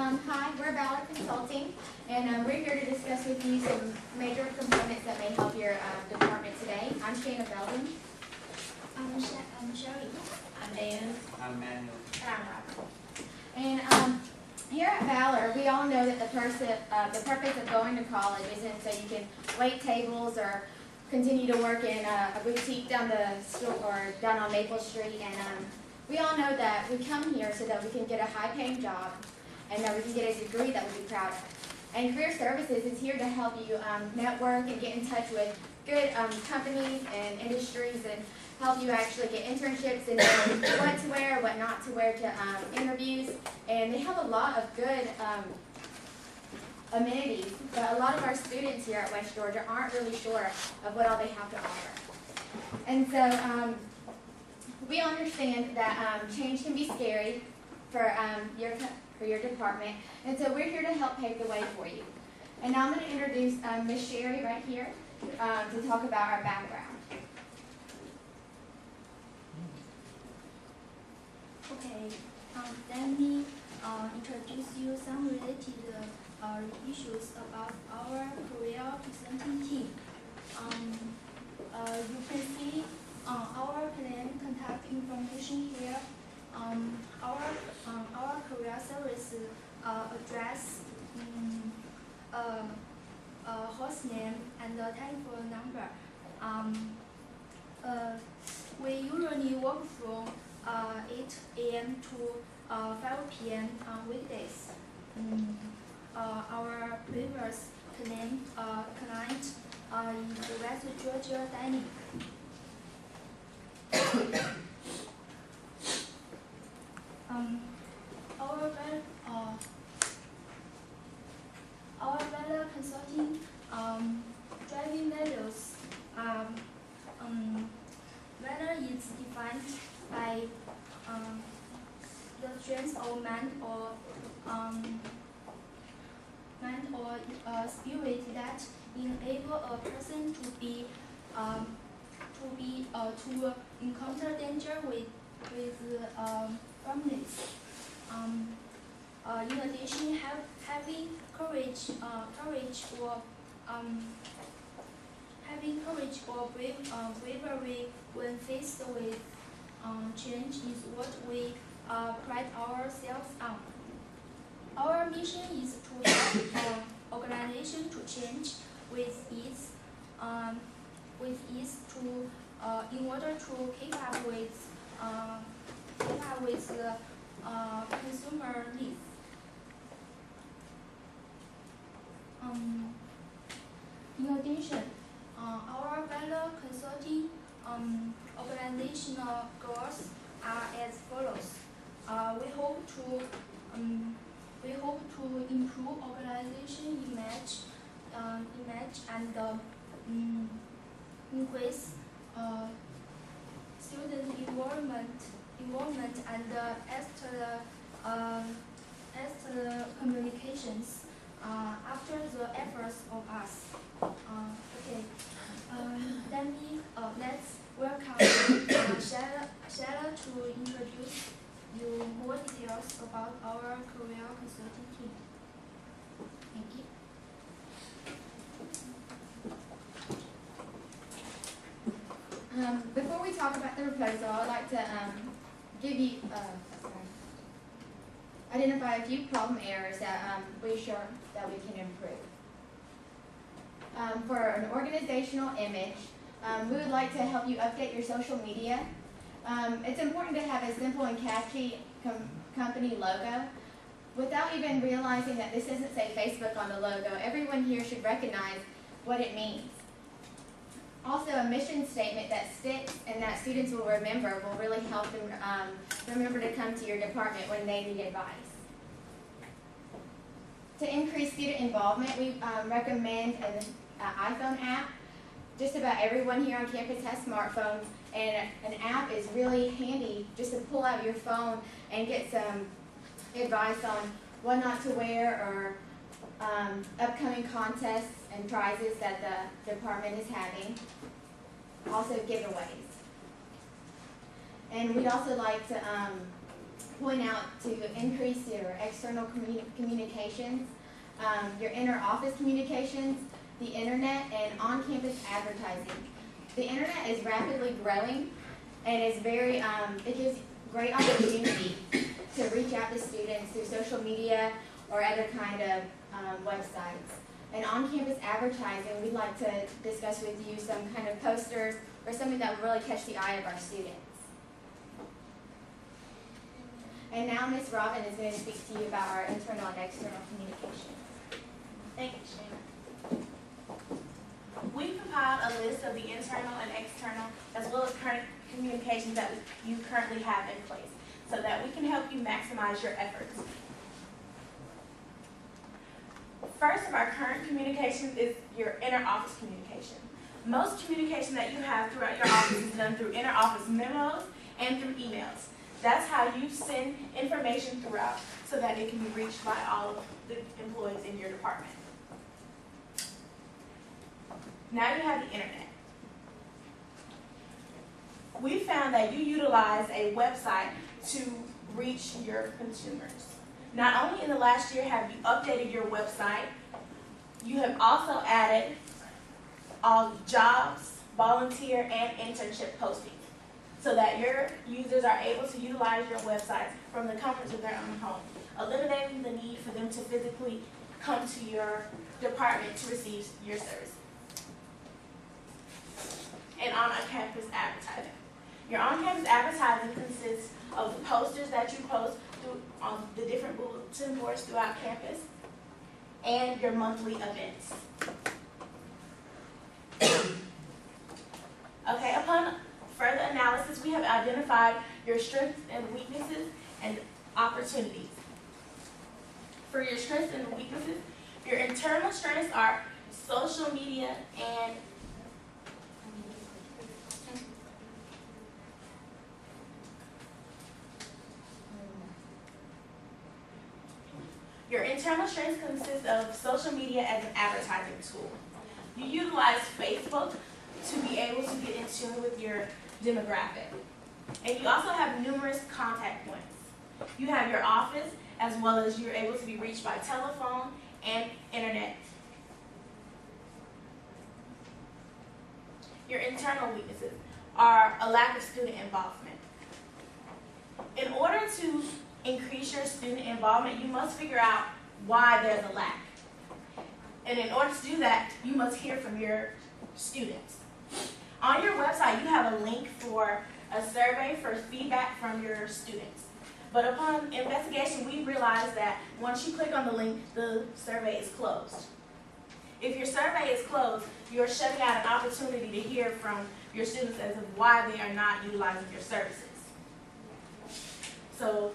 Hi, we're Belden Consulting, and we're here to discuss with you some major components that may help your department today. I'm Shana Belden. I'm Sherry. I'm Dan. I'm Manu. And here at Valor, we all know that the purpose of going to college isn't so you can wait tables or continue to work in a boutique down the street or down on Maple Street. And we all know that we come here so that we can get a high-paying job and that we can get a degree that we'll be proud of. And Career Services is here to help you network and get in touch with good companies and industries and help you actually get internships and know what to wear, what not to wear to interviews. And they have a lot of good amenities, but a lot of our students here at West Georgia aren't really sure of what all they have to offer. And so we understand that change can be scary for your department, and so we're here to help pave the way for you. And now I'm going to introduce Miss Sherry right here to talk about our background. Okay, let me introduce you some related issues about our career consulting team. You can see our plan contact information here. Our career service address, host name, and the telephone number. We usually work from 8 a.m. to 5 p.m. on weekdays. Our previous client is West Georgia Denney. Our value consulting driving values value is defined by the strength of mind or spirit that enable a person to encounter danger with firmness. In addition, having courage or bravery when faced with change is what we pride ourselves on. Our mission is to help organization to change with ease in order to keep up with the consumer needs. In addition, our value consulting organizational goals are as follows. We hope to improve organization image and increase student involvement and extra communications after the efforts of us. Let's welcome Shana to introduce you more details about our career consulting team. Thank you. Before we talk about the proposal, I'd like to identify a few problem areas that we're sure that we can improve. For an organizational image, we would like to help you update your social media. It's important to have a simple and catchy company logo. Without even realizing that this doesn't say Facebook on the logo, everyone here should recognize what it means. Also, a mission statement that sticks and that students will remember will really help them remember to come to your department when they need advice. To increase student involvement, we recommend an iPhone app. Just about everyone here on campus has smartphones, and an app is really handy just to pull out your phone and get some advice on what not to wear or upcoming contests and prizes that the department is having. Also giveaways. And we'd also like to point out to increase your external communications, your inter-office communications, the internet, and on-campus advertising. The internet is rapidly growing and is very, it gives great opportunity to reach out to students through social media or other kind of websites. And on-campus advertising, we'd like to discuss with you some kind of posters or something that will really catch the eye of our students. And now Ms. Robin is going to speak to you about our internal and external communication. Thank you, Shana. We compiled a list of the internal and external, as well as current communications that you currently have in place, so that we can help you maximize your efforts. First of our current communications is your inter-office communication. Most communication that you have throughout your office is done through inter-office memos and through emails. That's how you send information throughout so that it can be reached by all of the employees in your department. Now you have the internet. We found that you utilize a website to reach your consumers. Not only in the last year have you updated your website, you have also added all jobs, volunteer, and internship postings so that your users are able to utilize your websites from the comforts of their own home, eliminating the need for them to physically come to your department to receive your service. And on-campus advertising. Your on-campus advertising consists of the posters that you post on the different bulletin boards throughout campus and your monthly events. Okay, upon further analysis, we have identified your strengths and weaknesses and opportunities. For your strengths and weaknesses, your internal strengths are social media and your internal strengths consist of social media as an advertising tool. You utilize Facebook to be able to get in tune with your demographic. And you also have numerous contact points. You have your office, as well as you're able to be reached by telephone and internet. Your internal weaknesses are a lack of student involvement. In order to increase your student involvement, you must figure out why there's a lack. And in order to do that, you must hear from your students. On your website, you have a link for a survey for feedback from your students. But upon investigation, we realized that once you click on the link, the survey is closed. If your survey is closed, you're shutting out an opportunity to hear from your students as to why they are not utilizing your services. So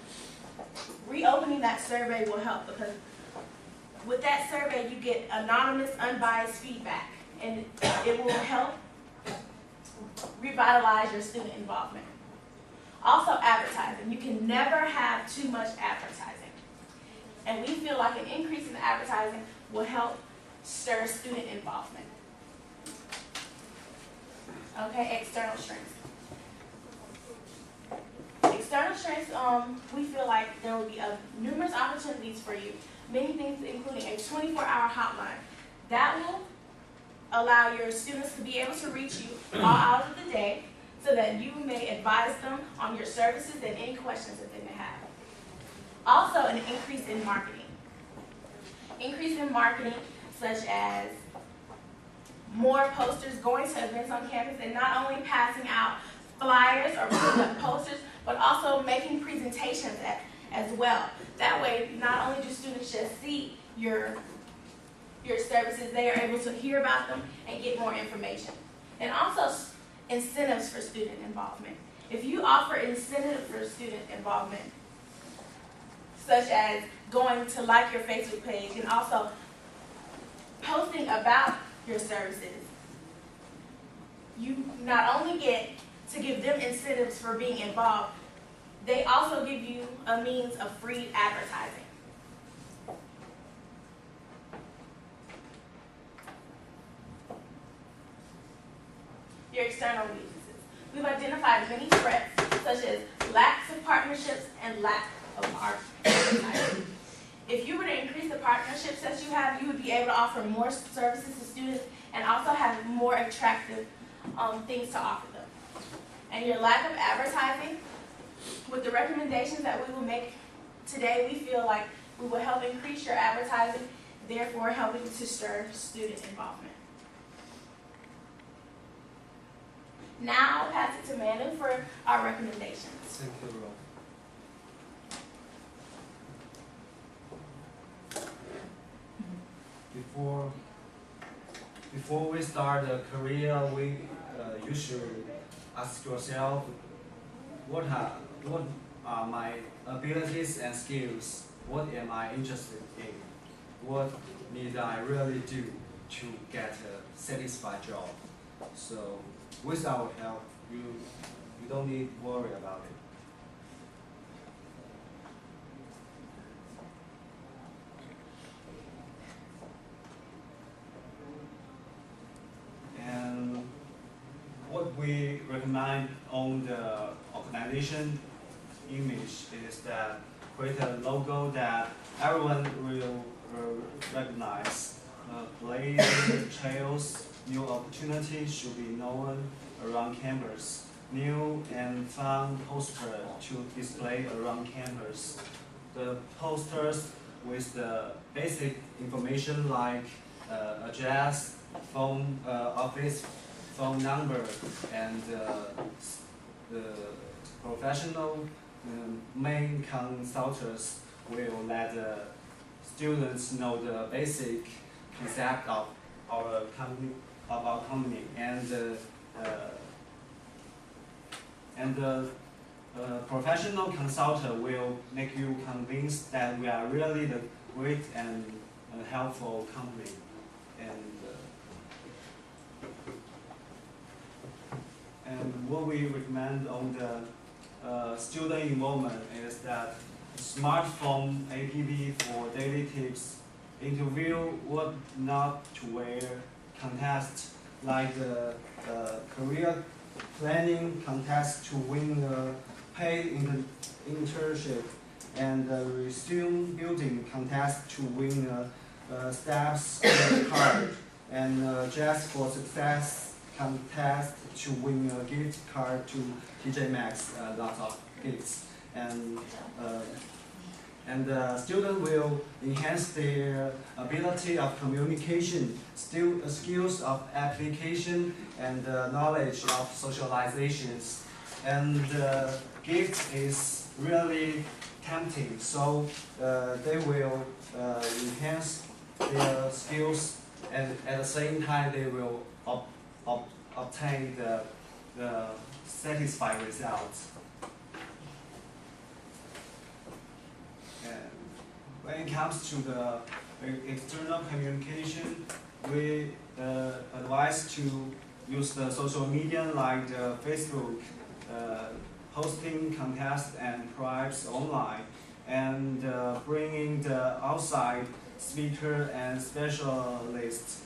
reopening that survey will help, because with that survey you get anonymous, unbiased feedback, and it will help revitalize your student involvement. Also, advertising. You can never have too much advertising. And we feel like an increase in advertising will help stir student involvement. Okay, external strengths. External strengths, we feel like there will be numerous opportunities for you. Many things, including a 24-hour hotline. That will allow your students to be able to reach you all hours of the day so that you may advise them on your services and any questions that they may have. Also, an increase in marketing. Increase in marketing such as more posters, going to events on campus, and not only passing out flyers or putting up posters, but also making presentations as well. That way, not only do students just see your services, they are able to hear about them and get more information. And also incentives for student involvement. If you offer incentives for student involvement, such as going to like your Facebook page and also posting about your services, you not only get to give them incentives for being involved, they also give you a means of free advertising. Your external weaknesses. We've identified many threats such as lack of partnerships and lack of advertising. If you were to increase the partnerships that you have, you would be able to offer more services to students and also have more attractive things to offer them. And your lack of advertising, with the recommendations that we will make today, we feel like we will help increase your advertising, therefore helping to stir student involvement. Now I'll pass it to Manu for our recommendations. Thank you, Ron. Before we start a career, you should ask yourself, what are my abilities and skills? What am I interested in? What need I really do to get a satisfied job? So, with our help, you don't need to worry about it. And what we recommend on the organization image is that create a logo that everyone will recognize. Play trails, new opportunities should be known around campus. New and fun poster to display around campus. The posters with the basic information like address, phone, office phone number, and the professional main consultants will let the students know the basic concept of our company, and the professional consultant will make you convinced that we are really the great and helpful company. And what we recommend on the student involvement is that smartphone app for daily tips, interview what not to wear, contest like the career planning contest to win a paid internship, and the resume building contest to win a staff's card, and Jazz for Success contest to win a gift card to TJ Maxx, lots of gifts. And the student will enhance their ability of communication, skills of application, and knowledge of socializations. And the gift is really tempting, so they will enhance their skills, and at the same time they will obtain the satisfied results. And when it comes to the external communication, we advise to use the social media like the Facebook, posting contests and prize online, and bringing the outside speaker and specialists.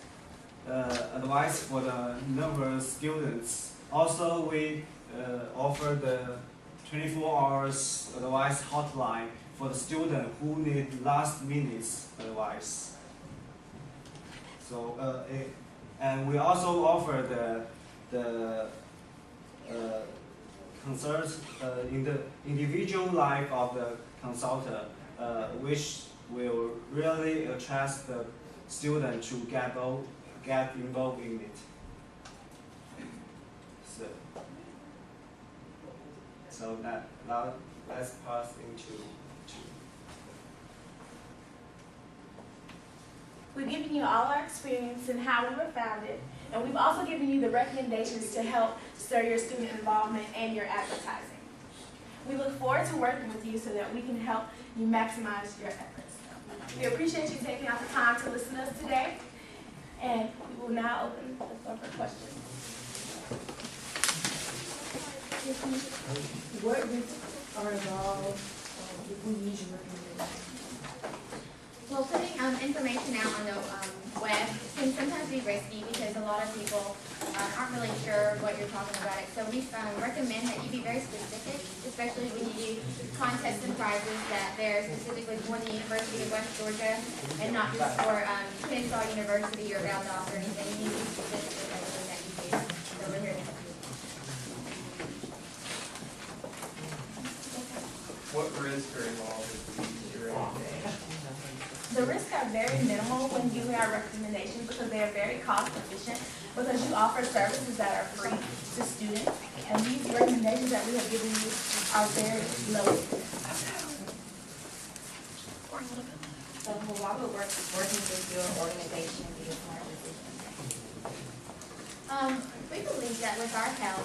Advice for the nervous students. Also, we offer the 24 hours advice hotline for the student who need last minute advice. So, and we also offer the concerns in the individual life of the consultant, which will really attract the student to get involved in it. So now let's pass into. We've given you all our experience and how we were founded, and we've also given you the recommendations to help stir your student involvement and your advertising. We look forward to working with you so that we can help you maximize your efforts. We appreciate you taking out the time to listen to us today, and we will now open the floor for questions. What risks are involved if we use your recommendation? Well, putting information out on the web can sometimes be risky because a lot of people aren't really sure what you're talking about. So we recommend that you be very specific, especially when you do contests and prizes, that they're specifically for the University of West Georgia and not just for Kennesaw University or Valdosta or anything. You need to be specific with everything that you do. So we're here to help you. What risks are involved with your The risks are very minimal when you do our recommendations because they are very cost efficient because you offer services that are free to students, and these recommendations that we have given you are very low. So why would working with your organization be a smart decision? We believe that with our help,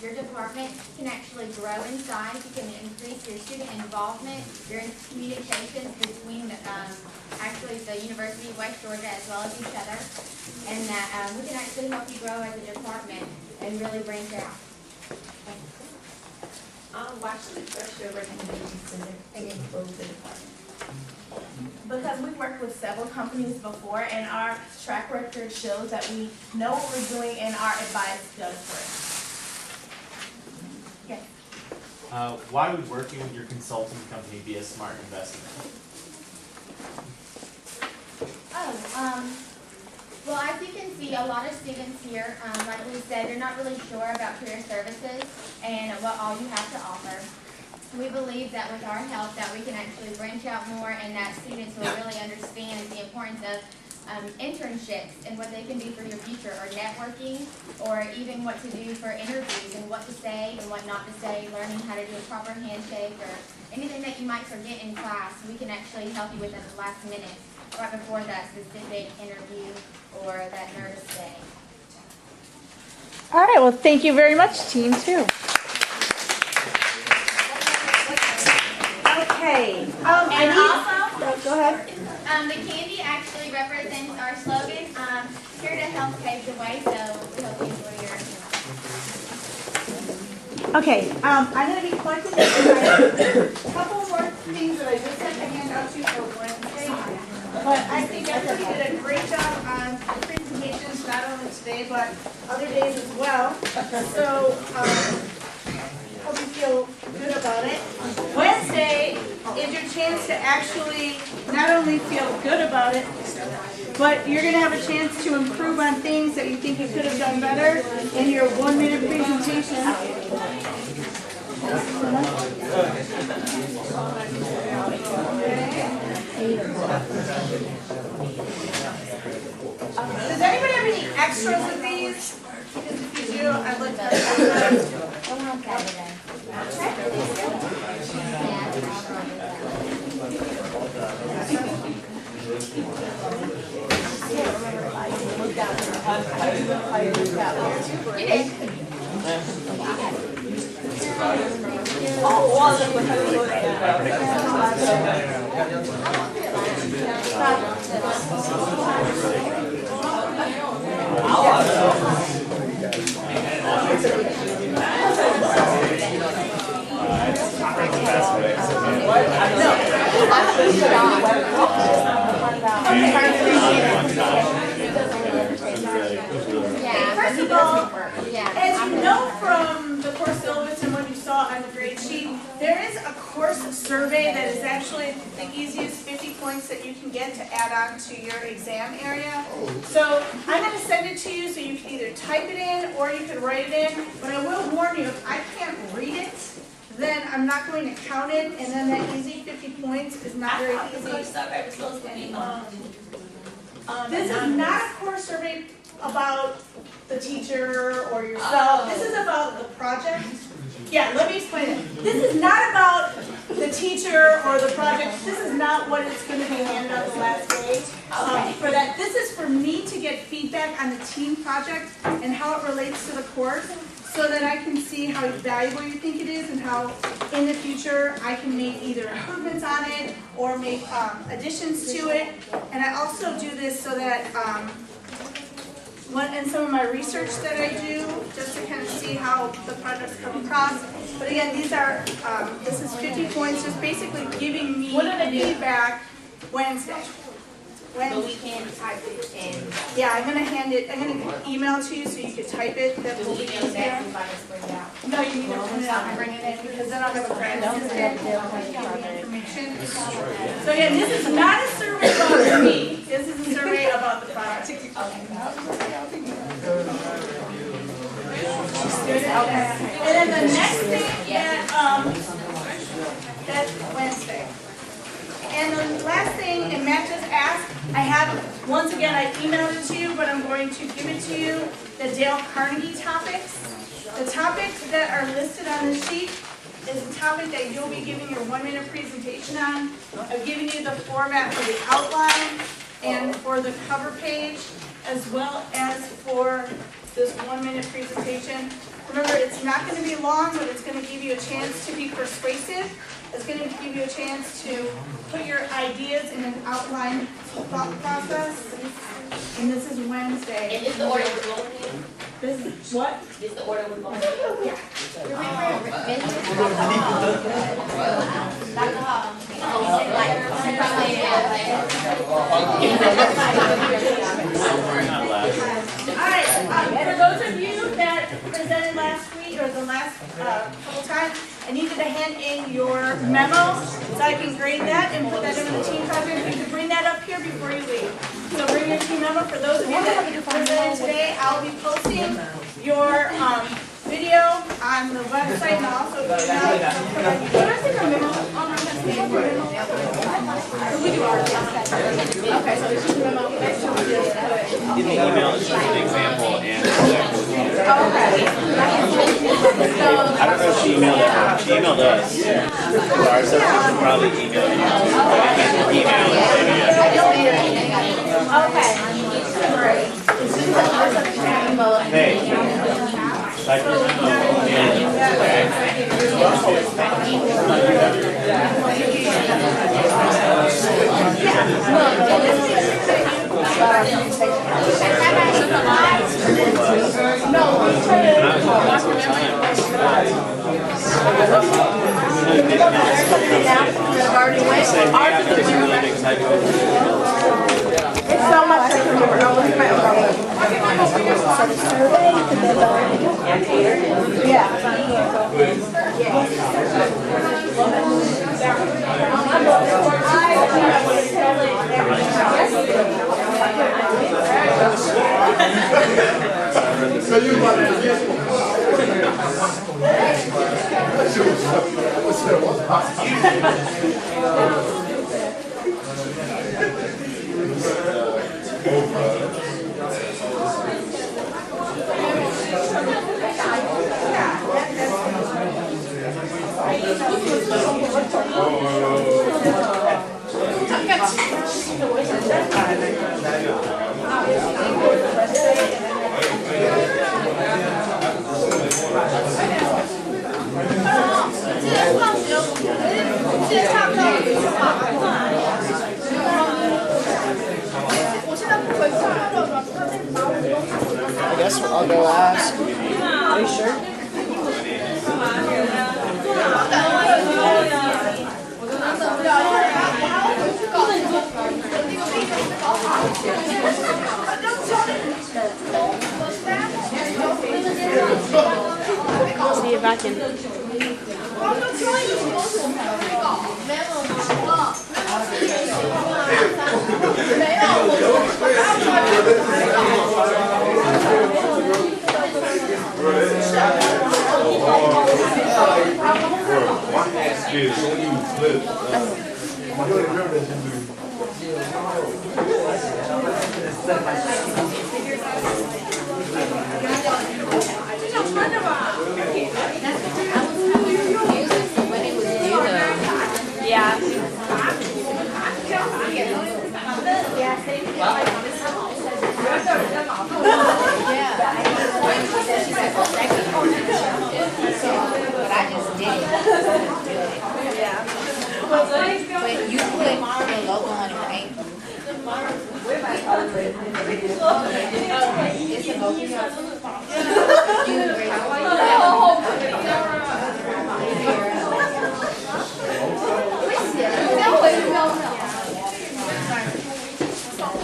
your department can actually grow in size. You can increase your student involvement, your communications between actually the University of West Georgia as well as each other, and that we can actually help you grow as a department and really branch out. Why should we trust your recommendations and improve the department? Because we've worked with several companies before, and our track record shows that we know what we're doing and our advice does work. Yes. Why would working with your consulting company be a smart investment? Well, as you can see, a lot of students here, like we said, they're not really sure about career services and what all you have to offer. We believe that with our help that we can actually branch out more and that students will really understand the importance of internships and what they can do for your future, or networking, or even what to do for interviews and what to say and what not to say, learning how to do a proper handshake or anything that you might forget in class. We can actually help you with at the last minute, right before that specific interview or that nervous day. All right, well, thank you very much, Team 2. Okay. And also, Go ahead. The candy actually represents our slogan, here to help pave the way, so we hope you enjoy your Okay, I'm going to be collecting a couple more things that I just sent a handout to for Wednesday. But I think everybody did a great job on presentations, not only today, but other days as well. So, hope you feel good about it. Wednesday is your chance to actually not only feel good about it, but you're going to have a chance to improve on things that you think you could have done better in your 1-minute presentation. Does anybody have any extras with these? Because if you do, I'd like to have First of all, as you know from the course syllabus and what you saw on the grade sheet, there is a course survey that is actually the easiest 50 points that you can get to add on to your exam area. So I'm going to send it to you so you can either type it in or you can write it in. But I will warn you, if I can't read it, then I'm not going to count it, and then that easy 50 points is not very easy. This is not a course survey about the teacher or yourself. This is about the project. Yeah, let me explain it. This is not about the teacher or the project. This is not what it's going to be handed out the last day. For that, this is for me to get feedback on the team project and how it relates to the course, so that I can see how valuable you think it is and how in the future I can make either improvements on it or make additions to it. And I also do this so that in some of my research that I do, just to kind of see how the projects come across. But again, these are, this is 50 points, just basically giving me feedback Wednesday. When? but we can type it and Yeah, I'm gonna email it to you so you can type it, that will be email it back easier. if I just bring it out. No, you need to print it out and bring it in, because then I'll have a grad assistant give me information. So again, this is not a survey about me, this is a survey about the product. And then the next thing that's Wednesday. And the last thing, and Matt just asked, I have, once again, I emailed it to you, but I'm going to give it to you, the Dale Carnegie topics. The topics that are listed on the sheet is a topic that you'll be giving your 1-minute presentation on. I've given you the format for the outline and for the cover page, as well as for this 1-minute presentation. Remember, it's not going to be long, but it's going to give you a chance to be persuasive. It's going to give you a chance to put your ideas in an outline thought process. And this is Wednesday. And is the order we're going in? This is what? Is the order we're going in? Yeah. All right, for those of you that presented last week or the last couple times, I needed to hand in your memo so I can grade that and put that in the team project. You can bring that up here before you leave. So bring your team memo. For those of you that presented today, I'll be posting your video on the website and also what is it, a memo? We do ours. Okay, so it's just a memo. In the email, it's just an example and I don't know if she emailed it, she emailed us. Ours says she should probably email you too. Email it, Okay. hey, type your It's so much I can remember. I'll look at my own. Yeah. I guess I'll go ask. Are you sure? See if I can. But you put the logo on it, right? It's a logo.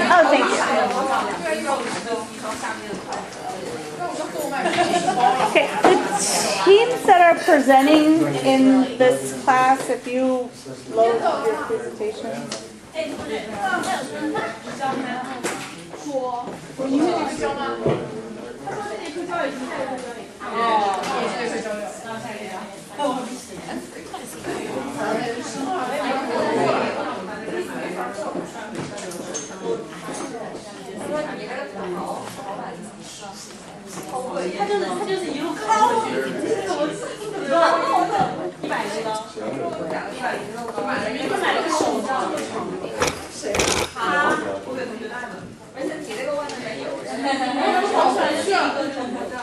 Oh, thank you. Okay, the teams that are presenting in this class, if you load up your presentation.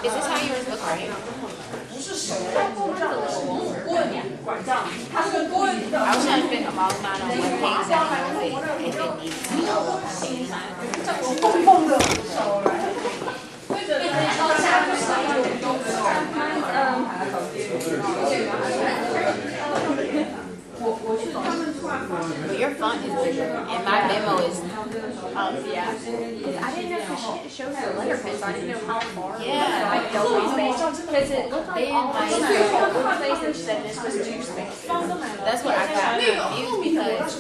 Is this how yours look, right? I was trying to fit them all mine on one page and it didn't need to be all on one But your font is bigger, and my memo is, yeah. I didn't know because it shows the letterhead, so I didn't know how far. Yeah. Like double space, because it looked like all the spaces said this was 2 spaces. That's what I got confused because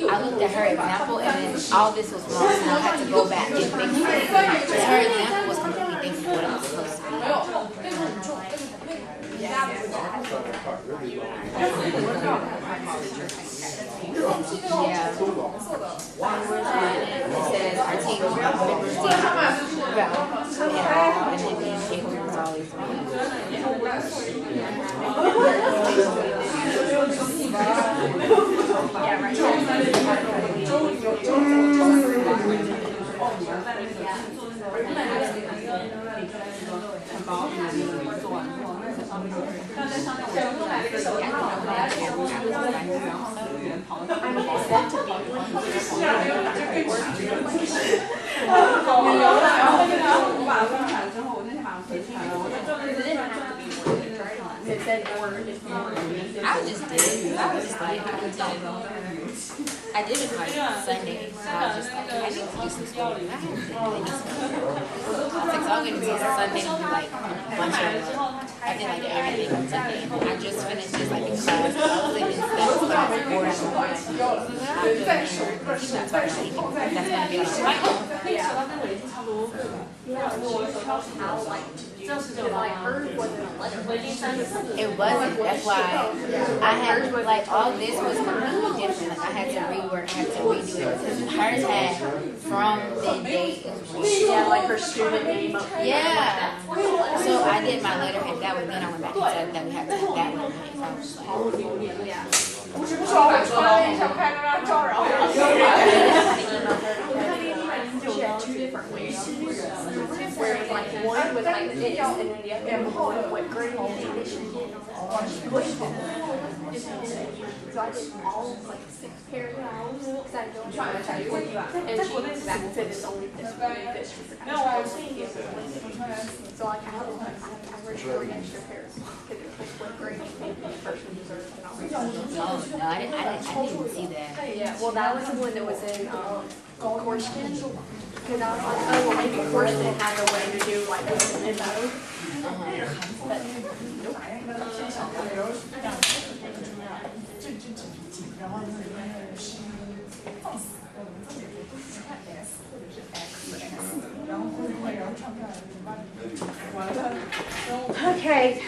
I looked at her example and then all this was wrong, so I had to go back and fix it. Because her example was completely different from what I was supposed to be. Yeah. It says our team members team well, and then we came through all these It said order. I just did it. I was just like, I did it like Sunday. So I was just like, I need to do some school. I was like, so I'll get into Sunday and do like lunch. I did like everything on Sunday. I just finished just like in class. I was in this class 4 hours. That's gonna be like, it wasn't. That's why I had like all this was completely different. Like I had to rework, I had to redo it because hers had from the date. Yeah, like her student name up here. Yeah. So I did my letterhead that way. Then I went back and said that we had to have that one. So I was like, She had 2 different ways. Where like one was like this, and then the other one was what grade and so I did all like 6 paragraphs because I don't try to tell you what you and she that fit is only this was the kind of so like I wrote 3 extra pairs because it was like what grade maybe the person deserves and all that. oh no, I didn't even see that. Yeah, well that was the one that was in Corsten. Because I was like, oh, well, maybe Corsten had a way to do like this in those. But Okay.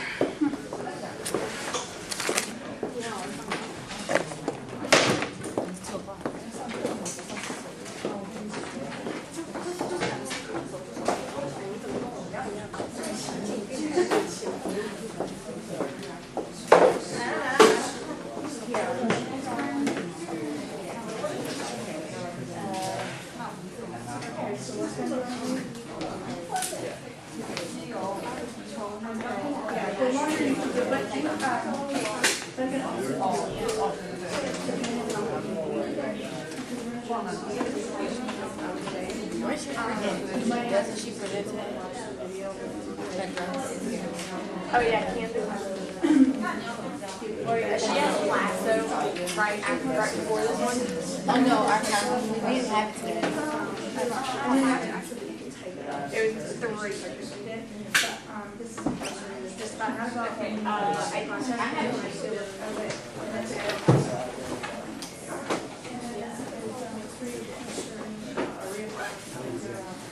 Where's your friend? Doesn't she present today? Oh yeah, Candace. Oh yeah, she has class so right before this one. Oh no, we didn't have it today. It was 3.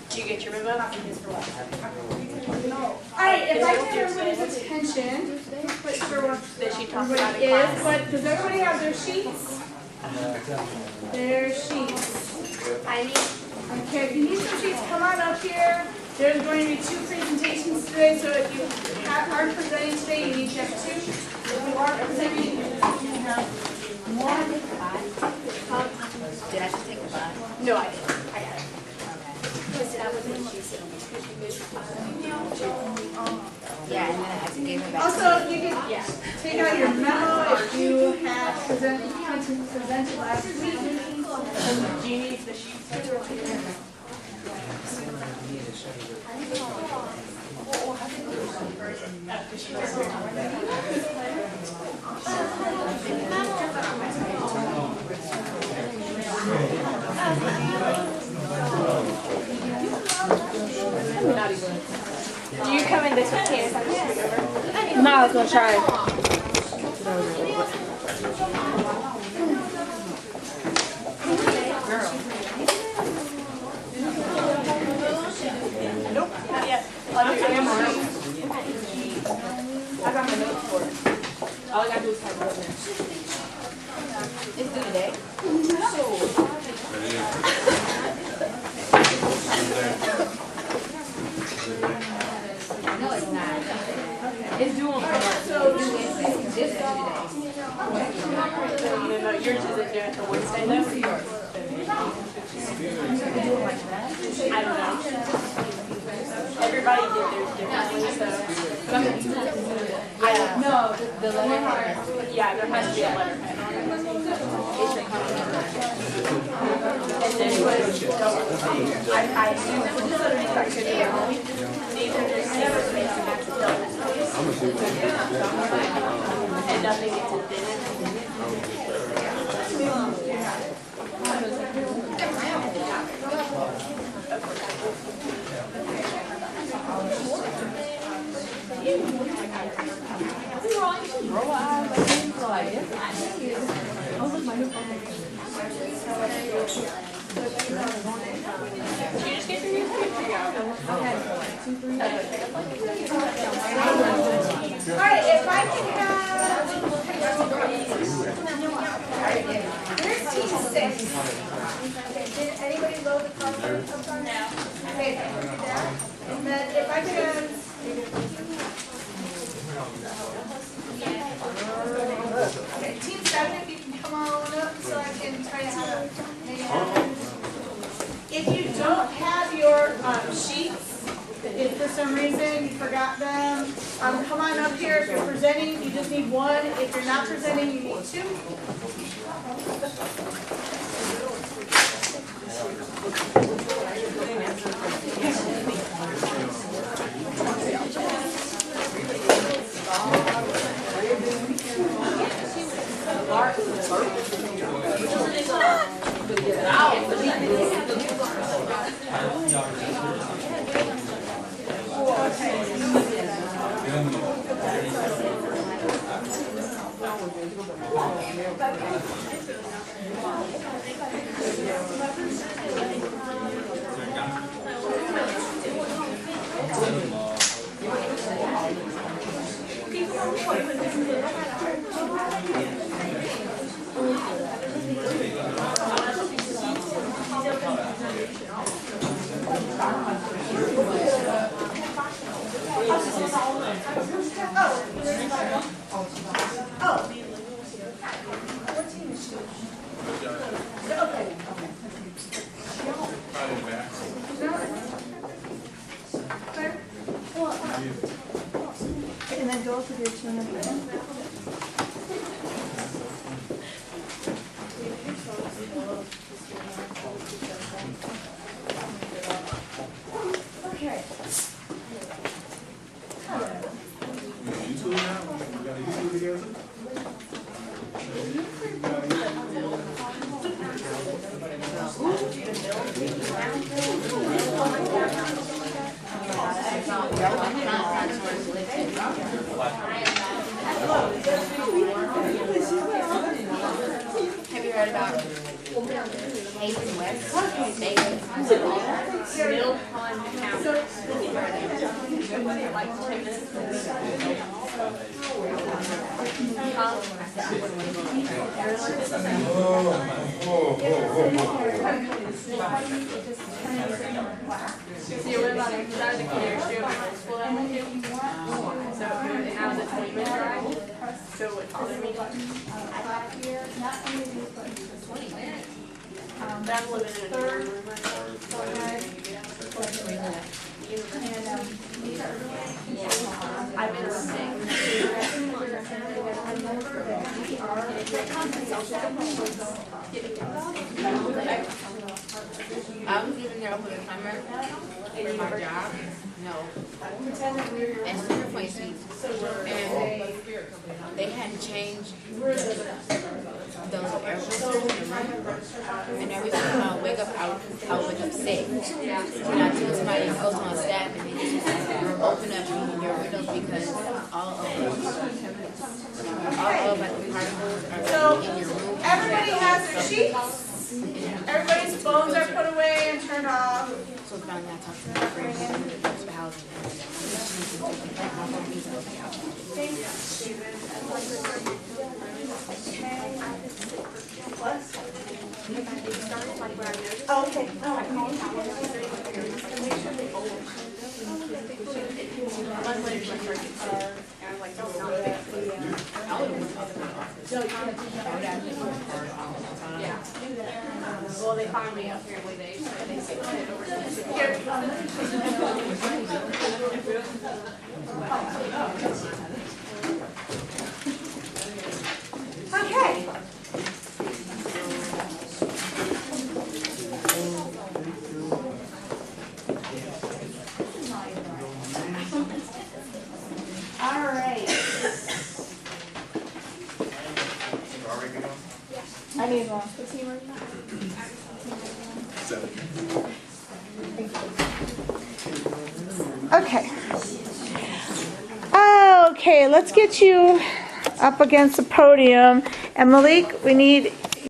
Did you get your memo? Alright, if I can have everybody's attention, But sure what that she talked about in everybody is, class. but does everybody have their sheets? Their sheets. I need. Okay, if you need some sheets, come on up here. There's going to be 2 presentations today, so if you aren't presenting today, you need to have 2. If you are presenting, you have 1. Did I just take the bus? No, I didn't. I got it. Yeah, and then I had to give her back. Also, you can take out your memo if you have presented last week. Do you need the sheets? Do you come in this with Candace? I'm just take over. No, I was going to try. Nope, not yet. I'll do camera. I got my notes for it. All I gotta do is type it up now. It's due today. No, it's not. It's due on It's due today. No, yours isn't due until Wednesday though. I don't know. Everybody did theirs differently, so. I don't know. The letter. Yeah, there has to be a letterhead on it. And then what, I assume this underneath I could be wrong. These are just secret space and that's done. And nothing gets indented. Did you just get your newspaper? Alright, if I can have. Here's T6. Did anybody load the cover up front now? Okay, do that. And then if I can have. Okay, Team 7, if you can come on up so I can try to have make it happen. If you don't have your sheets, if for some reason you forgot them, come on up here. If you're presenting, you just need 1. If you're not presenting, you need 2. Have you heard about Haven West? Mill Pond County. Like 10 minutes. So you're about to start the clear shoe at school I went to. So it was a 20-minute drive. So what bothered me? That's limited in your room. I've been I was living there over the summer for my job. No. And Cedar Point Suites. And they hadn't changed those air filters. And every time I wake up, I wake up sick. And I told somebody else on staff and they just open up your windows because all of like the particles are in your room. Everybody has their sheets. Everybody's phones are put away and turned off. So finally I talked to my friend for housing. Oh, okay. Yeah. Well, they finally apparently they fixed it over Okay. All right. I need one. Okay. Okay, let's get you up against the podium. And Malik, we need